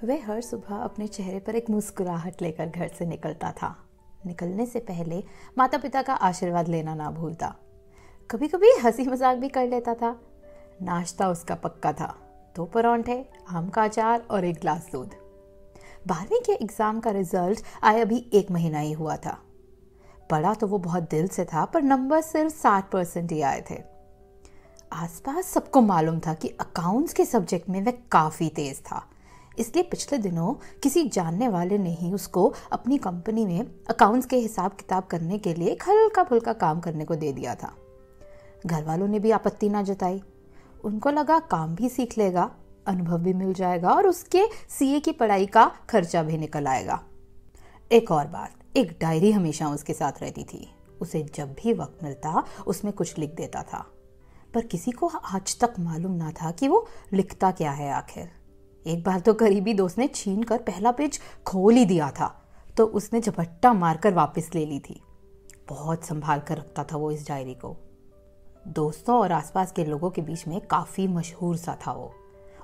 वह हर सुबह अपने चेहरे पर एक मुस्कुराहट लेकर घर से निकलता था। निकलने से पहले माता पिता का आशीर्वाद लेना ना भूलता। कभी कभी हंसी मजाक भी कर लेता था। नाश्ता उसका पक्का था, 2 परांठे, आम का अचार और एक ग्लास दूध। 12वीं के एग्जाम का रिजल्ट आए अभी 1 महीना ही हुआ था। पढ़ा तो वो बहुत दिल से था, पर नंबर सिर्फ 60% ही आए थे। आसपास सबको मालूम था कि अकाउंट्स के सब्जेक्ट में वह काफी तेज था, इसलिए पिछले दिनों किसी जानने वाले ने ही उसको अपनी कंपनी में अकाउंट्स के हिसाब किताब करने के लिए एक हल्का फुल्का काम करने को दे दिया था। घर वालों ने भी आपत्ति ना जताई। उनको लगा काम भी सीख लेगा, अनुभव भी मिल जाएगा और उसके सीए की पढ़ाई का खर्चा भी निकल आएगा। एक और बात, एक डायरी हमेशा उसके साथ रहती थी। उसे जब भी वक्त मिलता उसमें कुछ लिख देता था, पर किसी को आज तक मालूम ना था कि वो लिखता क्या है आखिर। एक बार तो करीबी दोस्त ने छीन कर पहला पेज खोल ही दिया था, तो उसने झपट्टा मारकर वापस ले ली थी। बहुत संभाल कर रखता था वो इस डायरी को। दोस्तों और आसपास के लोगों के बीच में काफी मशहूर सा था वो,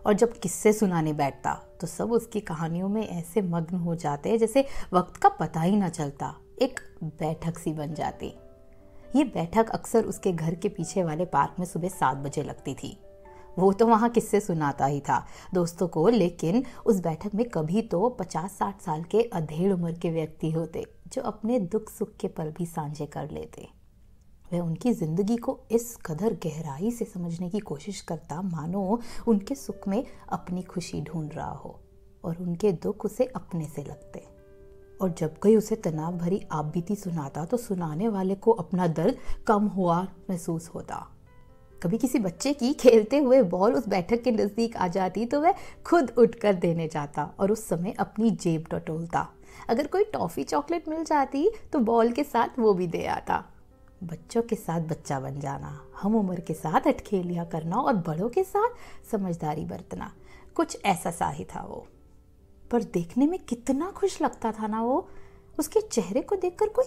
और जब किस्से सुनाने बैठता तो सब उसकी कहानियों में ऐसे मग्न हो जाते जैसे वक्त का पता ही ना चलता। एक बैठक सी बन जाती। ये बैठक अक्सर उसके घर के पीछे वाले पार्क में सुबह 7 बजे लगती थी। वो तो वहाँ किस्से सुनाता ही था दोस्तों को, लेकिन उस बैठक में कभी तो 50-60 साल के अधेड़ उम्र के व्यक्ति होते जो अपने दुख सुख के पल भी साझे कर लेते। वह उनकी जिंदगी को इस कदर गहराई से समझने की कोशिश करता मानो उनके सुख में अपनी खुशी ढूंढ रहा हो और उनके दुख उसे अपने से लगते। और जब कोई उसे तनाव भरी आपबीती सुनाता तो सुनाने वाले को अपना दर्द कम हुआ महसूस होता। कभी किसी बच्चे की खेलते हुए बॉल उस बैठक के नजदीक आ जाती तो वह खुद उठकर देने जाता और उस समय अपनी जेब टटोलता। अगर कोई टॉफी चॉकलेट मिल जाती तो बॉल के साथ वो भी दे आता। बच्चों के साथ बच्चा बन जाना, हम उम्र के साथ अटखेलियां करना और बड़ों के साथ समझदारी बरतना, कुछ ऐसा सा ही था वो। पर देखने में कितना खुश लगता था ना वो। उसके चेहरे को देखकर कोई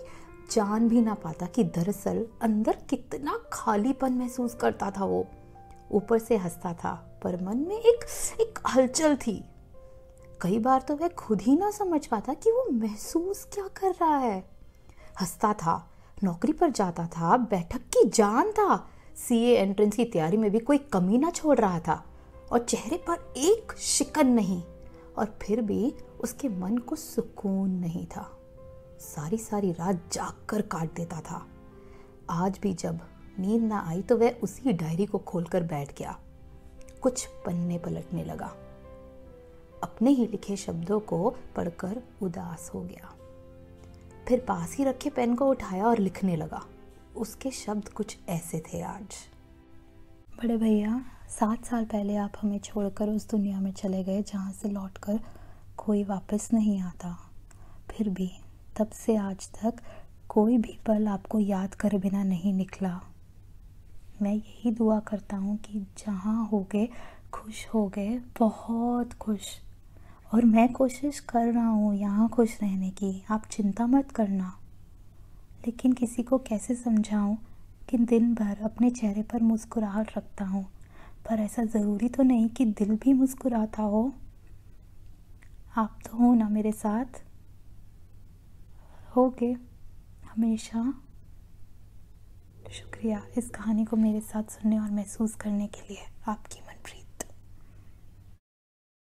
जान भी ना पाता कि दरअसल अंदर कितना खालीपन महसूस करता था वो। ऊपर से हंसता था पर मन में एक हलचल थी। कई बार तो वह खुद ही ना समझ पाता कि वो महसूस क्या कर रहा है। हंसता था, नौकरी पर जाता था, बैठक की जान था, सीए एंट्रेंस की तैयारी में भी कोई कमी ना छोड़ रहा था और चेहरे पर एक शिकन नहीं, और फिर भी उसके मन को सुकून नहीं था। सारी सारी रात जाग कर काट देता था। आज भी जब नींद ना आई तो वह उसी डायरी को खोलकर बैठ गया। कुछ पन्ने पलटने लगा। अपने ही लिखे शब्दों को पढ़कर उदास हो गया। फिर पास ही रखे पेन को उठाया और लिखने लगा। उसके शब्द कुछ ऐसे थे आज। बड़े भैया, 7 साल पहले आप हमें छोड़कर उस दुनिया में चले गए जहाँ से लौटकर कोई वापस नहीं आता। फिर भी तब से आज तक कोई भी पल आपको याद करे बिना नहीं निकला। मैं यही दुआ करता हूँ कि जहाँ होगे खुश होगे, बहुत खुश। और मैं कोशिश कर रहा हूँ यहाँ खुश रहने की, आप चिंता मत करना। लेकिन किसी को कैसे समझाऊँ कि दिन भर अपने चेहरे पर मुस्कुराहट रखता हूँ, पर ऐसा ज़रूरी तो नहीं कि दिल भी मुस्कुराता हो। आप तो हो ना मेरे साथ, होगे हमेशा। शुक्रिया इस कहानी को मेरे साथ सुनने और महसूस करने के लिए। आपकी मनप्रिय।